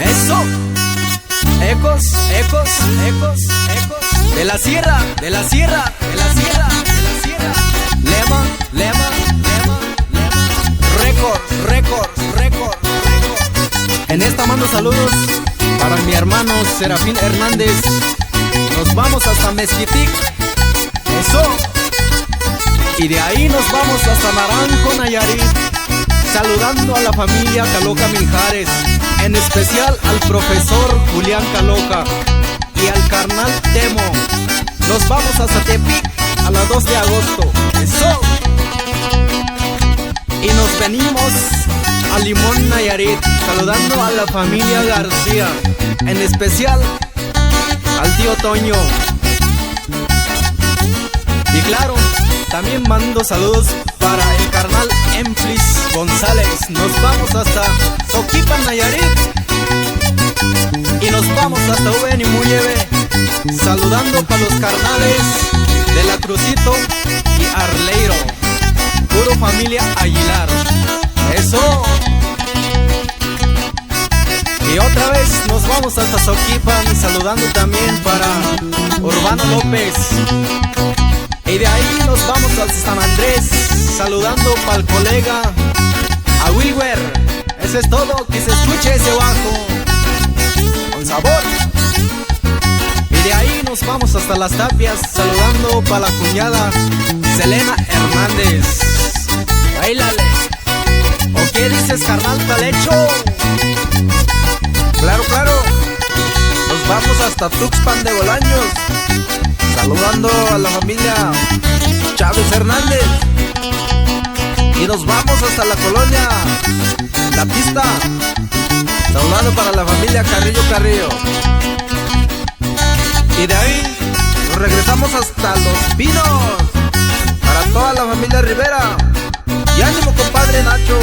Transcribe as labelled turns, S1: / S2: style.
S1: Eso. Ecos, ecos, ecos, ecos. De la sierra, de la sierra, de la sierra, de la sierra. Lema, lema, lema, lema. Records, records, records, records. En esta mando saludos para mi hermano Serafín Hernández. Nos vamos hasta Mezquitic. Eso. Y de ahí nos vamos hasta Naranjo, Nayarit, saludando a la familia Caloca Mijares, en especial al profesor Julián Caloca y al carnal Temo. Nos vamos hasta Tepic a las 2 de agosto. Eso. Y nos venimos a Limón, Nayarit, saludando a la familia García, en especial al tío Toño. Y claro, también mando saludos para el carnal Emplis González. Nos vamos hasta Soquipan, Nayarit, y nos vamos hasta Uben y Muyebe, saludando para los carnales de La Crucito y Arleiro, puro familia Aguilar. Eso. Y otra vez nos vamos hasta Soquipan, saludando también para Urbano López. Y de ahí nos vamos a San Andrés, saludando para el colega a Wilwer. Eso es todo, que se escuche ese bajo con sabor. Y de ahí nos vamos hasta Las Tapias, saludando para la cuñada Selena Hernández. Báilale. ¿O qué dices, carnal Talecho? Claro, claro. Nos vamos hasta Tuxpan de Bolaños, saludando a la familia Chávez Hernández. Y nos vamos hasta la colonia La Pista, saludando para la familia Carrillo Carrillo. Y de ahí nos regresamos hasta Los Pinos, para toda la familia Rivera. Y ánimo, compadre Nacho.